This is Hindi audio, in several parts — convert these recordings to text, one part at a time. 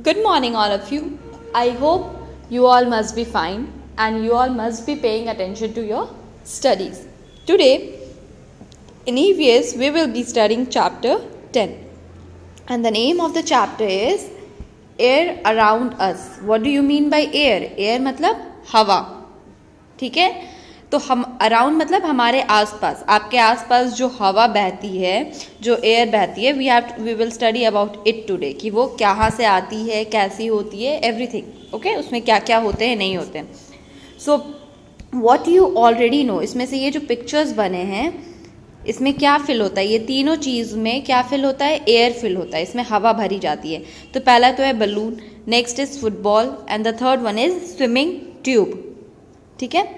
Good morning, all of you. I hope you all must be fine and you all must be paying attention to your studies. Today, in EVS, we will be studying chapter 10. And the name of the chapter is Air Around Us. What do you mean by air? Air मतलब हवा. ठीक है, तो हम अराउंड मतलब हमारे आसपास, आपके आसपास जो हवा बहती है, जो एयर बहती है, we will study about it today कि वो कहाँ से आती है, कैसी होती है, एवरीथिंग. ओके, उसमें क्या क्या होते हैं, नहीं होते हैं. So what you already know, इसमें से ये जो पिक्चर्स बने हैं इसमें क्या फिल होता है, ये तीनों चीज़ में क्या फिल होता है, एयर फिल होता है, इसमें हवा भरी जाती है. तो पहला तो है balloon, next is football and the third one is swimming tube. ठीक है,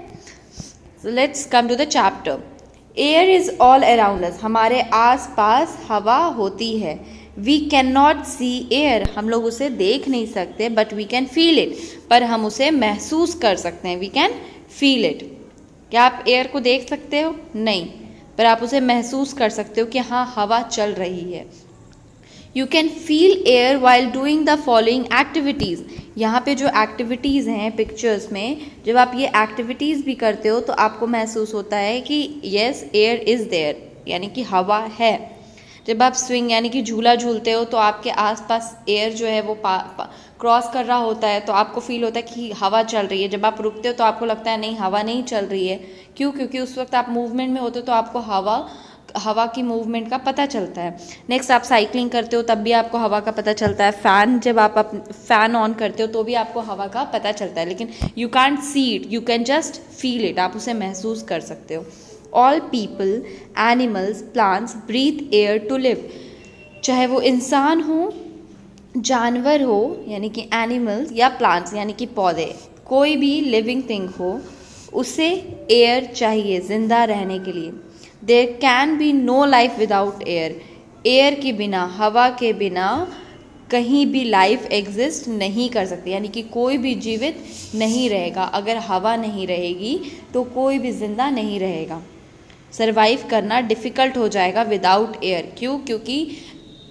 so let's come to the chapter. Air is all around us. हमारे आस पास हवा होती है. We cannot see air. हम लोग उसे देख नहीं सकते, but we can feel it. पर हम उसे महसूस कर सकते हैं. We can feel it. क्या आप एयर को देख सकते हो? नहीं, पर आप उसे महसूस कर सकते हो कि हाँ हवा चल रही है. You can feel air while doing the following activities. यहाँ पे जो एक्टिविटीज़ हैं पिक्चर्स में, जब आप ये एक्टिविटीज़ भी करते हो तो आपको महसूस होता है कि येस एयर इज़ देयर, यानी कि हवा है. जब आप स्विंग यानी कि झूला झूलते हो तो आपके आसपास एयर जो है वो क्रॉस कर रहा होता है, तो आपको फील होता है कि हवा चल रही है. जब आप रुकते हो तो आपको लगता है नहीं हवा नहीं चल रही है. क्यों? क्योंकि उस वक्त आप मूवमेंट में होते हो तो आपको हवा की मूवमेंट का पता चलता है. नेक्स्ट, आप साइकिलिंग करते हो तब भी आपको हवा का पता चलता है. फ़ैन जब आप फ़ैन ऑन करते हो तो भी आपको हवा का पता चलता है, लेकिन you can't see it, you can just feel it. आप उसे महसूस कर सकते हो. All people, animals, plants breathe air to live. चाहे वो इंसान हो, जानवर हो यानी कि एनिमल्स, या प्लांट्स यानी कि पौधे, कोई भी लिविंग थिंग हो, उसे एयर चाहिए ज़िंदा रहने के लिए. There can be no life without air. Air के बिना, हवा के बिना कहीं भी लाइफ एग्जिस्ट नहीं कर सकती, यानी कि कोई भी जीवित नहीं रहेगा. अगर हवा नहीं रहेगी तो कोई भी जिंदा नहीं रहेगा. सरवाइव करना डिफ़िकल्ट हो जाएगा विदाउट एयर. क्यों? क्योंकि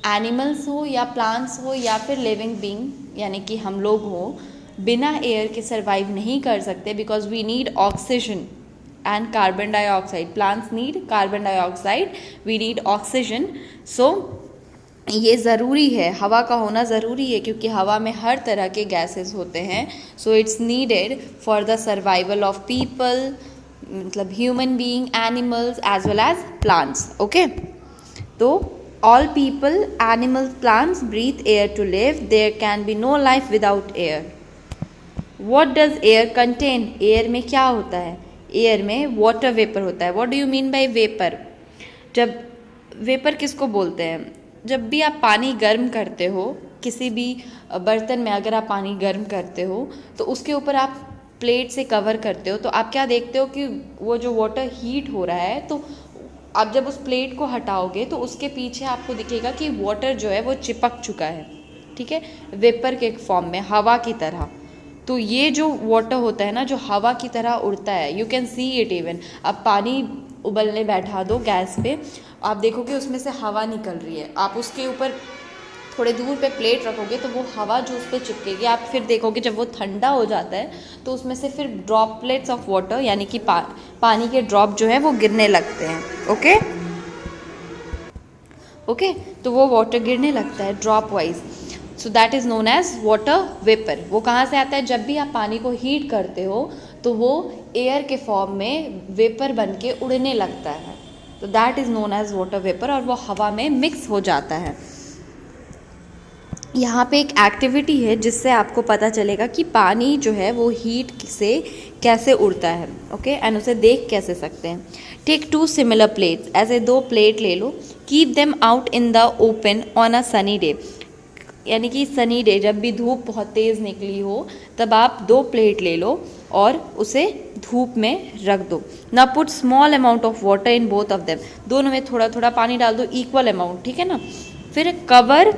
एनिमल्स हो या प्लांट्स हो या फिर लिविंग बीइंग यानी कि हम लोग हो, बिना एयर के सरवाइव नहीं कर सकते. Because we need oxygen and carbon dioxide. Plants need carbon dioxide, we need oxygen. So ये ज़रूरी है, हवा का होना ज़रूरी है, क्योंकि हवा में हर तरह के गैसेस होते हैं. So it's needed for the survival of people, मतलब human being, animals as well as plants. Okay, तो all people, animals, plants breathe air to live. There can be no life without air. What does air contain? Air में क्या होता है? एयर में वाटर वेपर होता है. What do you mean bye vapour? जब वेपर किसको बोलते हैं? जब भी आप पानी गर्म करते हो, किसी भी बर्तन में अगर आप पानी गर्म करते हो तो उसके ऊपर आप प्लेट से कवर करते हो, तो आप क्या देखते हो कि वो जो वाटर हीट हो रहा है, तो आप जब उस प्लेट को हटाओगे तो उसके पीछे आपको दिखेगा कि वाटर जो है वो चिपक चुका है. ठीक है, वेपर के फॉर्म में, हवा की तरह. तो ये जो वाटर होता है ना, जो हवा की तरह उड़ता है, you can see it even. अब पानी उबलने बैठा दो गैस पे, आप देखोगे उसमें से हवा निकल रही है. आप उसके ऊपर थोड़े दूर पे प्लेट रखोगे तो वो हवा जो उस पर चिपकेगी. आप फिर देखोगे जब वो ठंडा हो जाता है तो उसमें से फिर ड्रॉपलेट्स ऑफ वाटर यानी कि पानी के ड्रॉप जो है वो गिरने लगते हैं. ओके ओके, तो वो वाटर गिरने लगता है drop wise. So that is known as water vapour. वो कहाँ से आता है? जब भी आप पानी को हीट करते हो तो वो एयर के फॉर्म में वेपर बन के उड़ने लगता है. तो that is known as water vapour, और वो हवा में मिक्स हो जाता है. यहाँ पे एक एक्टिविटी है जिससे आपको पता चलेगा कि पानी जो है वो हीट से कैसे उड़ता है. ओके, एंड उसे देख कैसे सकते हैं. Take 2 similar plates. ऐसे 2 प्लेट ले लो. Keep them out in the open on a sunny day. यानी कि सनी डे, जब भी धूप बहुत तेज़ निकली हो तब आप 2 प्लेट ले लो और उसे धूप में रख दो. ना put small amount of water in both of them. दोनों में थोड़ा थोड़ा पानी डाल दो, इक्वल अमाउंट. ठीक है ना. फिर cover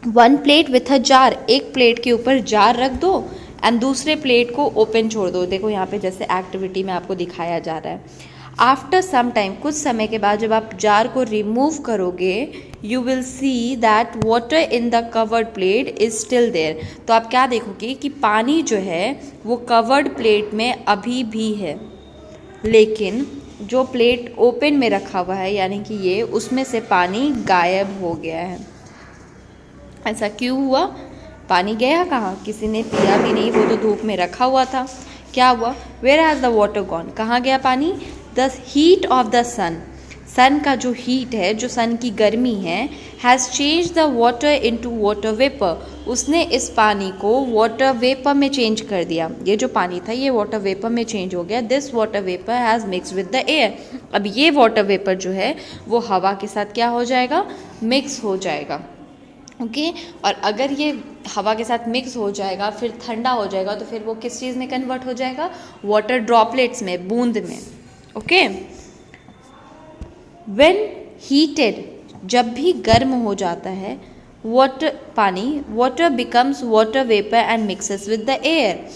1 plate with a jar. एक प्लेट के ऊपर जार रख दो एंड दूसरे प्लेट को ओपन छोड़ दो. देखो यहाँ पे जैसे एक्टिविटी में आपको दिखाया जा रहा है. आफ्टर सम टाइम, कुछ समय के बाद जब आप जार को रिमूव करोगे, you will see that water in the covered plate is still there. तो आप क्या देखोगे कि पानी जो है वो कवर्ड प्लेट में अभी भी है, लेकिन जो प्लेट ओपन में रखा हुआ है यानी कि ये, उसमें से पानी गायब हो गया है। ऐसा क्यों हुआ? पानी गया कहाँ? किसी ने पिया भी नहीं, वो तो धूप में रखा हुआ था। क्या हुआ? Where has the water gone? कहाँ गया पानी? The heat of the sun, sun का जो हीट है, जो सन की गर्मी है, has change the water into water vapour, उसने इस पानी को वाटर वेपर में चेंज कर दिया। ये जो पानी था ये वाटर वेपर में चेंज हो गया। This water vapour has mix with the air, अब ये वाटर वेपर जो है वो हवा के साथ क्या हो जाएगा? मिक्स हो जाएगा। ओके और अगर ये हवा के साथ मिक्स हो जाएगा फिर ठंडा हो जाएगा, तो फिर वो किस चीज़ में कन्वर्ट हो जाएगा? वाटर ड्रॉपलेट्स में, बूंद में। ओके व्हेन हीटेड, जब भी गर्म हो जाता है वाटर, पानी, water becomes water vapour and mixes with the air,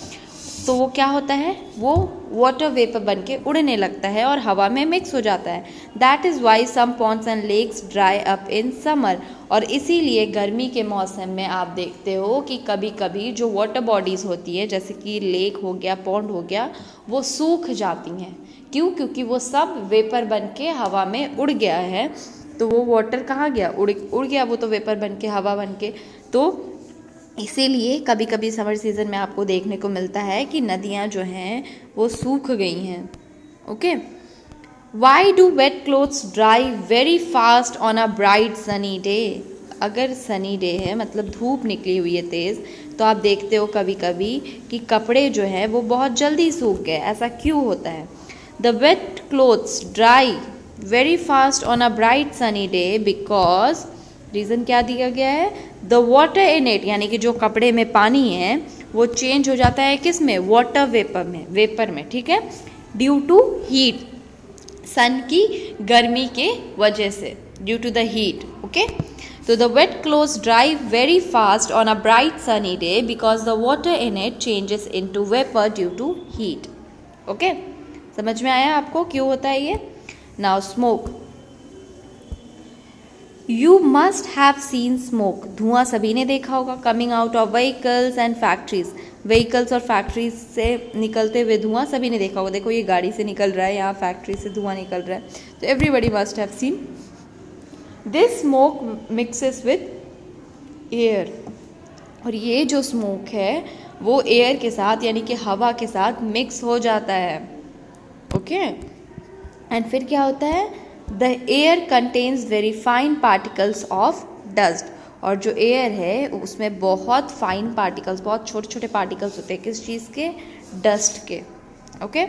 तो वो क्या होता है? वो वाटर वेपर बन के उड़ने लगता है और हवा में मिक्स हो जाता है। That is why some ponds and lakes dry up in summer, और इसीलिए गर्मी के मौसम में आप देखते हो कि कभी कभी जो वाटर बॉडीज़ होती है, जैसे कि लेक हो गया, पॉन्ड हो गया, वो सूख जाती हैं। क्यों? क्योंकि वो सब वेपर बन के हवा में उड़ गया है। तो वो वाटर कहाँ गया? उड़ गया, वो तो वेपर बन के, हवा बन के। तो इसीलिए कभी कभी समर सीज़न में आपको देखने को मिलता है कि नदियाँ जो हैं वो सूख गई हैं। Okay why do wet clothes dry very fast on a bright sunny day? अगर सनी डे है, मतलब धूप निकली हुई है तेज़, तो आप देखते हो कभी कभी कि कपड़े जो हैं वो बहुत जल्दी सूख गए। ऐसा क्यों होता है? The wet clothes dry very fast on a bright sunny day because, reason क्या दिया गया है? द वाटर इन इट, यानी कि जो कपड़े में पानी है वो चेंज हो जाता है किस में? वाटर वेपर में, वेपर में। ठीक है, ड्यू टू हीट, सन की गर्मी के वजह से, due to the heat. Okay तो the wet clothes dry very fast on a bright sunny day because the water in it changes into vapour due to heat. Okay समझ में आया आपको क्यों होता है ये? Now smoke, you must have seen smoke, धुआं सभी ने देखा होगा, coming out of vehicles and factories, vehicles और फैक्ट्रीज से निकलते हुए धुआं सभी ने देखा होगा। देखो ये गाड़ी से निकल रहा है, यहाँ फैक्ट्री से धुआं निकल रहा है, तो everybody must have scene. This smoke mixes with air, और ये जो स्मोक है वो एयर के साथ यानी कि हवा के साथ मिक्स हो जाता है। ओके एंड फिर क्या होता है? The air contains very fine particles of dust, और जो एयर है उसमें बहुत फाइन पार्टिकल्स, बहुत छोटे छोटे पार्टिकल्स होते हैं। किस चीज़ के? डस्ट के। ओके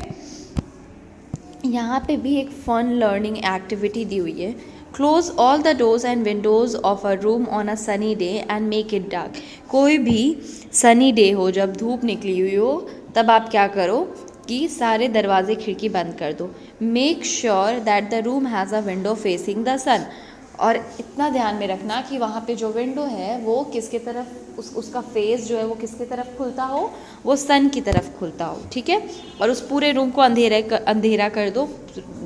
यहाँ पे भी एक फन लर्निंग एक्टिविटी दी हुई है। Close all the doors and Windows of a room on a sunny day and make it dark. कोई भी सनी डे हो, जब धूप निकली हुई हो, तब आप क्या करो कि सारे दरवाजे खिड़की बंद कर दो। Make sure that the room has a window facing the sun, और इतना ध्यान में रखना कि वहाँ पे जो विंडो है वो किसके तरफ, उसका फेस जो है वो किसके तरफ खुलता हो? वो सन की तरफ खुलता हो। ठीक है, और उस पूरे रूम को अंधेरा कर दो,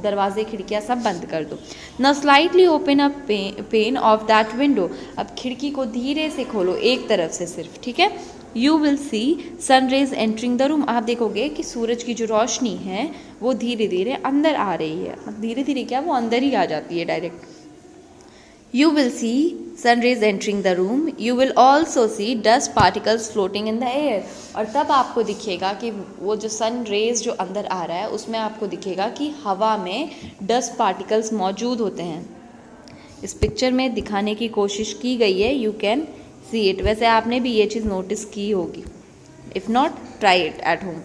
दरवाजे खिड़कियाँ सब बंद कर दो। न slightly open a pain of that window, अब खिड़की को धीरे से खोलो, एक तरफ से सिर्फ। ठीक है, you will C sun rays entering the room, आप देखोगे कि सूरज की जो रोशनी है वो धीरे धीरे अंदर आ रही है। धीरे धीरे क्या, वो अंदर ही आ जाती है direct. You will see sun rays entering the room. You will also see dust particles floating in the air. और तब आपको दिखेगा कि वो जो सन रेज जो अंदर आ रहा है उसमें आपको दिखेगा कि हवा में डस्ट पार्टिकल्स मौजूद होते हैं। इस पिक्चर में दिखाने की कोशिश की गई है, यू कैन सी इट। वैसे आपने भी ये चीज़ नोटिस की होगी, if not try it at home.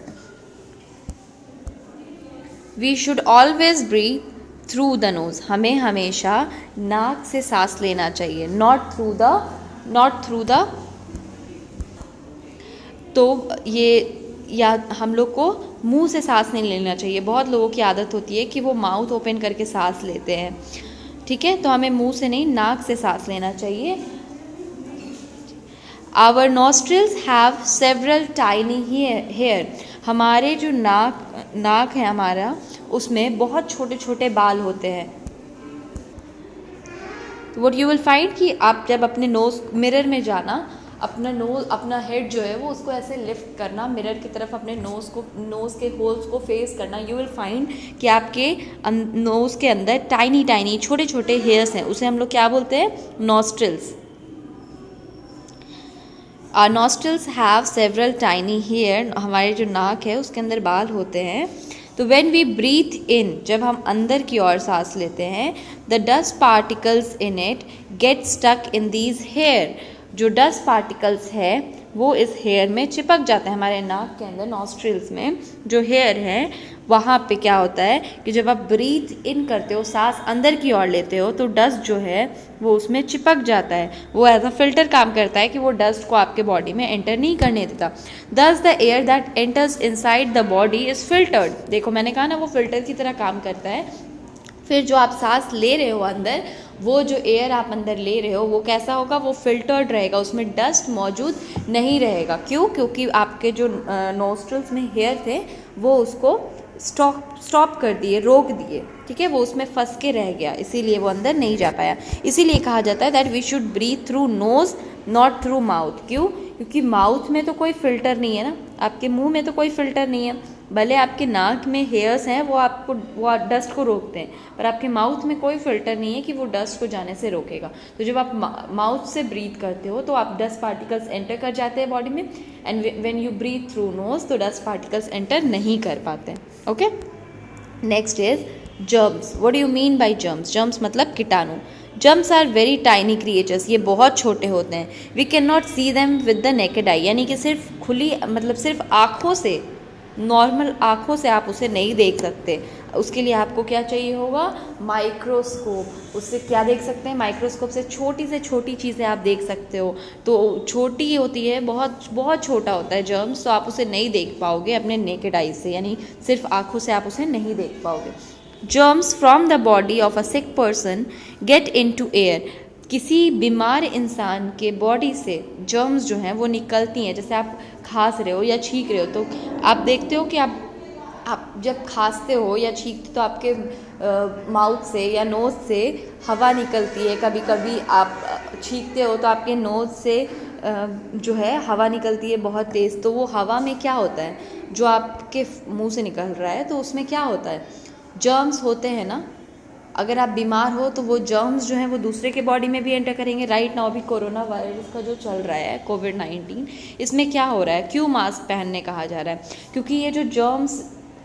We should always breathe through the nose, हमें हमेशा नाक से सांस लेना चाहिए, नॉट थ्रू द। तो ये या हम लोग को मुंह से सांस नहीं लेना चाहिए। बहुत लोगों की आदत होती है कि वो माउथ ओपन करके सांस लेते हैं। ठीक है, तो हमें मुंह से नहीं, नाक से सांस लेना चाहिए। Our nostrils have several tiny hair, हमारे जो नाक है हमारा, उसमें बहुत छोटे छोटे बाल होते हैं। व्हाट यू विल फाइंड कि आप जब अपने नोज़ मिरर में जाना, अपना हेड जो है वो उसको ऐसे लिफ्ट करना मिरर की तरफ, अपने नोज़ के होल्स को फेस करना, यू विल फाइंड कि आपके नोज़ के अंदर टाइनी टाइनी छोटे छोटे हेयर्स हैं। उसे हम लोग क्या बोलते हैं? Nostrils. Our nostrils have several tiny hair. हमारे जो नाक है उसके अंदर बाल होते हैं। तो व्हेन वी ब्रीथ इन, जब हम अंदर की ओर सांस लेते हैं, the dust particles in it get stuck in these hair. जो डस्ट पार्टिकल्स है वो इस हेयर में चिपक जाते हैं। हमारे नाक के अंदर नॉस्ट्रिल्स में जो हेयर है वहाँ पे क्या होता है कि जब आप ब्रीथ इन करते हो, सांस अंदर की ओर लेते हो, तो डस्ट जो है वो उसमें चिपक जाता है। वो एज अ फिल्टर काम करता है कि वो डस्ट को आपके बॉडी में एंटर नहीं करने देता। दस the air that enters inside the body is filtered. देखो मैंने कहा ना, वो फिल्टर की तरह काम करता है। फिर जो आप सांस ले रहे हो अंदर, वो जो एयर आप अंदर ले रहे हो वो कैसा होगा? वो फिल्टर्ड रहेगा, उसमें डस्ट मौजूद नहीं रहेगा। क्यों? क्योंकि आपके जो नोस्ट्रल्स में हेयर थे वो उसको स्टॉप कर दिए, रोक दिए, ठीक है, वो उसमें फंस के रह गया, इसीलिए वो अंदर नहीं जा पाया। इसीलिए कहा जाता है that we should breathe through nose not through mouth. क्यों? क्योंकि माउथ में तो कोई फ़िल्टर नहीं है ना, आपके मुंह में तो कोई फ़िल्टर नहीं है। भले आपके नाक में हेयर्स हैं, वो डस्ट को रोकते हैं, पर आपके माउथ में कोई फ़िल्टर नहीं है कि वो डस्ट को जाने से रोकेगा। तो जब आप माउथ से ब्रीथ करते हो तो आप डस्ट पार्टिकल्स एंटर कर जाते हैं बॉडी में, and when you breathe through nose तो डस्ट पार्टिकल्स एंटर नहीं कर पाते। Okay, next is germs. What do you mean by germs? Germs मतलब कीटाणु। Germs are very tiny creatures. ये बहुत छोटे होते हैं। We can not see them with the naked eye, यानी कि सिर्फ खुली मतलब सिर्फ आँखों से, नॉर्मल आँखों से आप उसे नहीं देख सकते। उसके लिए आपको क्या चाहिए होगा? माइक्रोस्कोप। उससे क्या देख सकते हैं? माइक्रोस्कोप से छोटी चीज़ें आप देख सकते हो। तो छोटी होती है, बहुत बहुत छोटा होता है जर्म्स, तो आप उसे नहीं देख पाओगे अपने नेकेड आई से, यानी सिर्फ आँखों से आप उसे नहीं देख पाओगे। Germs from the body of a sick person get into air. किसी बीमार इंसान के बॉडी से जर्म्स जो हैं वो निकलती हैं। जैसे आप खांस रहे हो या छींक रहे हो, तो आप देखते हो कि आप जब खांसते हो या छींकते हो तो आपके माउथ से या नोज़ से हवा निकलती है। कभी कभी आप छींकते हो तो आपके नोज़ से जो है हवा निकलती है बहुत तेज़। तो वो हवा में क्या होता है? जो आपके मुंह से निकल रहा है तो उसमें क्या होता है? जर्म्स होते हैं ना। अगर आप बीमार हो तो वो जर्म्स जो हैं वो दूसरे के बॉडी में भी एंटर करेंगे। राइट नाउ अभी कोरोना वायरस का जो चल रहा है कोविड-19, इसमें क्या हो रहा है? क्यों मास्क पहनने कहा जा रहा है? क्योंकि ये जो जर्म्स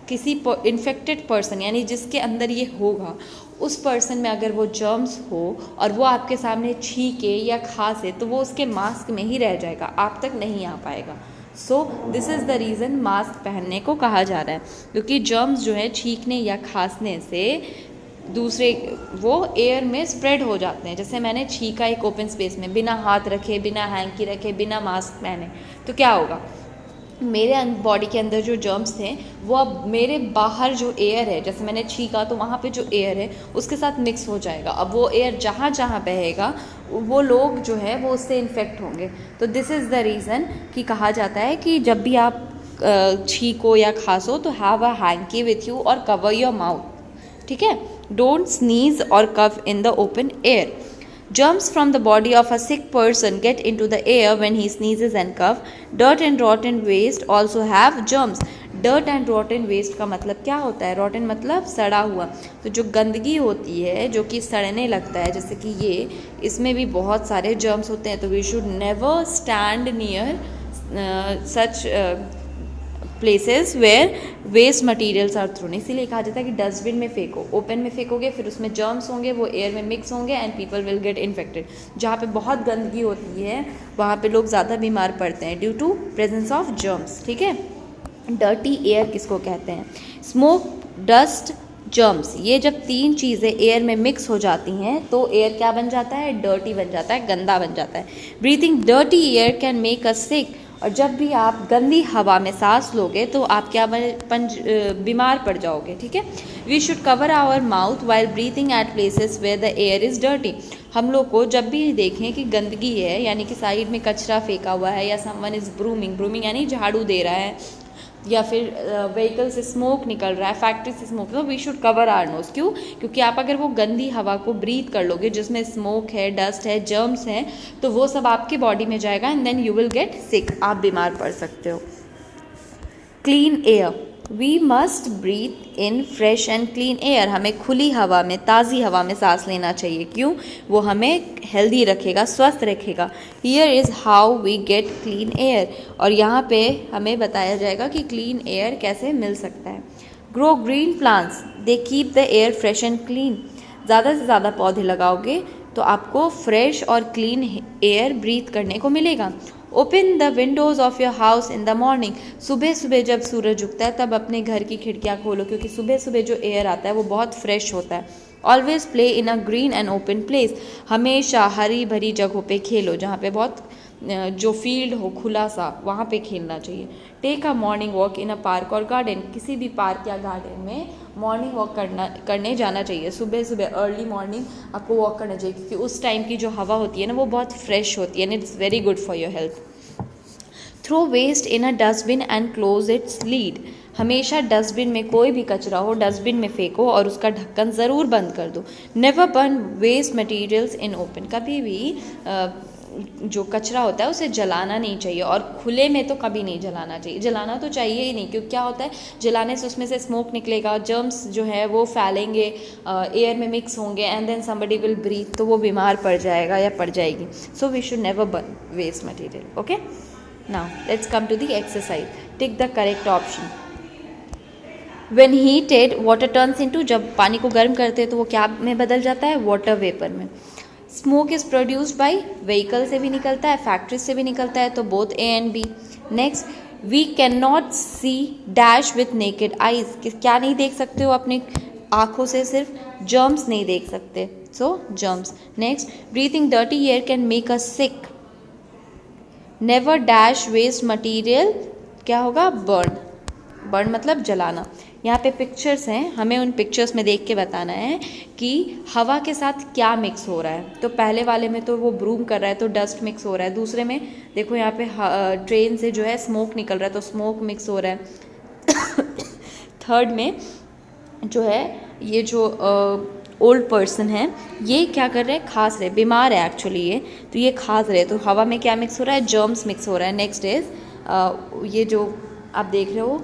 किसी इन्फेक्टेड पर्सन, यानी जिसके अंदर ये होगा, उस पर्सन में अगर वो जर्म्स हो और वो आपके सामने छींके या खांसे तो वो उसके मास्क में ही रह जाएगा, आप तक नहीं आ पाएगा। So this is the reason mask पहनने को कहा जा रहा है, क्योंकि जर्म्स जो है छींकने या खांसने से दूसरे वो एयर में स्प्रेड हो जाते हैं। जैसे मैंने छींका एक ओपन स्पेस में, बिना हाथ रखे, बिना हैंकी रखे, बिना मास्क पहने, तो क्या होगा? मेरे बॉडी के अंदर जो जर्म्स थे वो अब मेरे बाहर जो एयर है, जैसे मैंने छींका तो वहाँ पे जो एयर है उसके साथ मिक्स हो जाएगा। अब वो एयर जहाँ जहाँ बहेगा वो लोग जो है वो उससे इन्फेक्ट होंगे। तो दिस इज़ द रीज़न कि कहा जाता है कि जब भी आप छींको या खांसो तो have a hanky with you और कवर योर माउथ, ठीक है? डोंट स्नीज और cough in the open air. Germs from the body of a sick person get into the air when he sneezes and cough. Dirt and rotten waste also have germs. Dirt and rotten waste का मतलब क्या होता है? rotten मतलब सड़ा हुआ। तो जो गंदगी होती है जो कि सड़ने लगता है, जैसे कि ये, इसमें भी बहुत सारे germs होते हैं। तो we should never stand near such places where waste materials are thrown. इसीलिए कहा जाता है कि डस्टबिन में फेंको। ओपन में फेंकोगे फिर उसमें जर्म्स होंगे, वो एयर में मिक्स होंगे and people will get infected. जहाँ पे बहुत गंदगी होती है वहाँ पे लोग ज़्यादा बीमार पड़ते हैं due to presence of germs, ठीक है? डर्टी एयर किसको कहते हैं? स्मोक, डस्ट, जर्म्स, ये जब तीन चीज़ें एयर में मिक्स हो जाती हैं तो एयर क्या बन जाता है? डर्टी बन जाता है, गंदा बन जाता है। Breathing dirty air can make us sick. और जब भी आप गंदी हवा में सांस लोगे तो आप क्या बीमार पड़ जाओगे, ठीक है? We should cover our mouth while breathing at places where the air is dirty. हम लोग को जब भी देखें कि गंदगी है, यानी कि साइड में कचरा फेंका हुआ है या समवन इज़ ब्रूमिंग, यानी झाड़ू दे रहा है, या फिर व्हीकल से स्मोक निकल रहा है, फैक्ट्री से स्मोक, तो we should cover our nose. क्यों? क्योंकि आप अगर वो गंदी हवा को ब्रीथ कर लोगे जिसमें स्मोक है, डस्ट है, जर्म्स हैं, तो वो सब आपकी बॉडी में जाएगा and then you will get sick, आप बीमार पड़ सकते हो। Clean air, we must breathe in fresh and clean air, हमें खुली हवा में, ताज़ी हवा में सांस लेना चाहिए। क्यों? वो हमें हेल्दी रखेगा, स्वस्थ रखेगा। Here is how we get clean air, और यहाँ पे हमें बताया जाएगा कि क्लीन एयर कैसे मिल सकता है। Grow green plants, they keep the air fresh and clean, ज़्यादा से ज़्यादा पौधे लगाओगे तो आपको फ्रेश और क्लीन एयर ब्रीथ करने को मिलेगा। Open the Windows of your house in the morning, सुबह सुबह जब सूरज उगता है तब अपने घर की खिड़कियाँ खोलो, क्योंकि सुबह सुबह जो एयर आता है वो बहुत फ्रेश होता है। Always play in a green and open place, हमेशा हरी भरी जगहों पे खेलो, जहाँ पे बहुत जो फील्ड हो खुला सा, वहाँ पे खेलना चाहिए। Take a morning walk in a park और गार्डन, किसी भी पार्क या गार्डन में मॉर्निंग वॉक करने जाना चाहिए। सुबह सुबह अर्ली मॉर्निंग आपको वॉक करना चाहिए, क्योंकि उस टाइम की जो हवा होती है ना वो बहुत फ्रेश होती है and it's very good for your health. Throw waste in a dustbin and close its lid, हमेशा डस्टबिन में कोई भी कचरा हो डस्टबिन में फेंको और उसका ढक्कन ज़रूर बंद कर दो। Never burn waste materials in open, कभी भी जो कचरा होता है उसे जलाना नहीं चाहिए, और खुले में तो कभी नहीं जलाना चाहिए। जलाना तो चाहिए ही नहीं, क्योंकि क्या होता है जलाने से उसमें से स्मोक निकलेगा, जर्म्स जो है वो फैलेंगे, एयर में मिक्स होंगे and then somebody will breathe, तो वो बीमार पड़ जाएगा या पड़ जाएगी। So we should never burn waste material. Okay, now let's come to the exercise. Tick the correct option. When heated, water turns into, जब पानी को गर्म करते हैं तो वो क्या में बदल जाता है? वाटर वेपर में। Smoke is produced by, vehicle से भी निकलता है, फैक्ट्री से भी निकलता है, तो both A and B. Next, we can not see dash with naked eyes, क्या नहीं देख सकते हो अपनी आँखों से? सिर्फ जर्म्स नहीं देख सकते, so germs. Next, breathing dirty air can make us sick. Never dash waste material, क्या होगा? बर्न, बर्न मतलब जलाना। यहाँ पे पिक्चर्स हैं, हमें उन पिक्चर्स में देख के बताना है कि हवा के साथ क्या मिक्स हो रहा है। तो पहले वाले में तो वो ब्रूम कर रहा है तो डस्ट मिक्स हो रहा है, दूसरे में देखो यहाँ पे ट्रेन से जो है स्मोक निकल रहा है तो स्मोक मिक्स हो रहा है। थर्ड में जो है ये जो ओल्ड पर्सन है ये क्या कर रहे हैं? खांस रहे, बीमार है एक्चुअली ये, तो ये खांस रहे, तो हवा में क्या मिक्स हो रहा है? जर्म्स मिक्स हो रहा है। नेक्स्ट इज ये जो आप देख रहे हो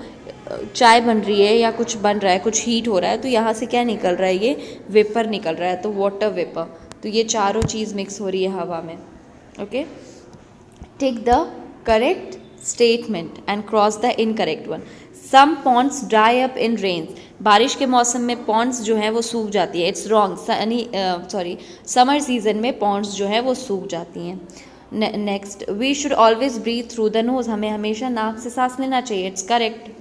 चाय बन रही है या कुछ बन रहा है, कुछ हीट हो रहा है, तो यहाँ से क्या निकल रहा है? ये वेपर निकल रहा है, तो वाटर वेपर। तो ये चारों चीज़ मिक्स हो रही है हवा में। Okay, take the correct statement and cross the incorrect one. Some ponds dry up in rains, बारिश के मौसम में पॉन्ड्स जो है वो सूख जाती है। इट्स रॉन्ग, समर सीजन में पॉन्ड्स जो है वो सूख जाती हैं। Next, we should always breathe through the nose, हमें हमेशा नाक से सांस लेना चाहिए। It's correct.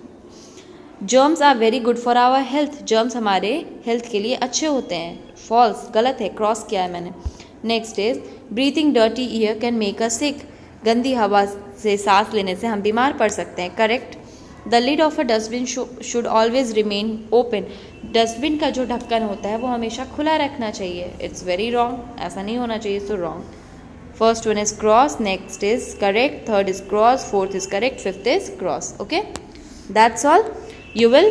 Germs are very good for our health, germs हमारे हेल्थ के लिए अच्छे होते हैं। फॉल्स, गलत है, क्रॉस किया है मैंने। Next is, breathing dirty air can make us sick, गंदी हवा से सांस लेने से हम बीमार पड़ सकते हैं। Correct. The lid of a dustbin should always remain open, dustbin का जो ढक्कन होता है वो हमेशा खुला रखना चाहिए। इट्स वेरी रॉन्ग, ऐसा नहीं होना चाहिए, so wrong. First one is cross, next is correct, third is cross, fourth is correct, fifth is cross. Okay, that's all. You will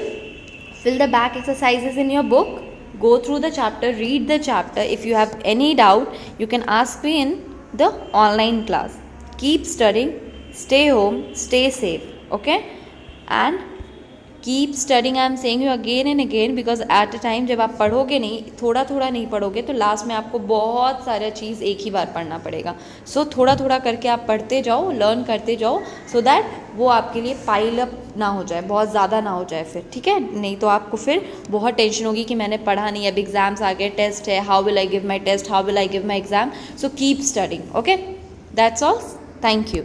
fill the back exercises in your book, go through the chapter, read the chapter. If you have any doubt, you can ask me in the online class. Keep studying, stay home, stay safe. Okay, and keep studying. I am saying you again and again because at a time जब आप पढ़ोगे नहीं, थोड़ा थोड़ा नहीं पढ़ोगे, तो लास्ट में आपको बहुत सारा चीज़ एक ही बार पढ़ना पड़ेगा। सो थोड़ा थोड़ा करके आप पढ़ते जाओ, लर्न करते जाओ, सो दैट वो आपके लिए पाइल अप ना हो जाए, बहुत ज़्यादा ना हो जाए फिर, ठीक है? नहीं तो आपको फिर बहुत टेंशन होगी कि मैंने पढ़ा नहीं, अब एग्ज़ाम्स आ गए, टेस्ट है, how will I give my test, how will I give my exam. So keep studying. Okay, that's all, thank you.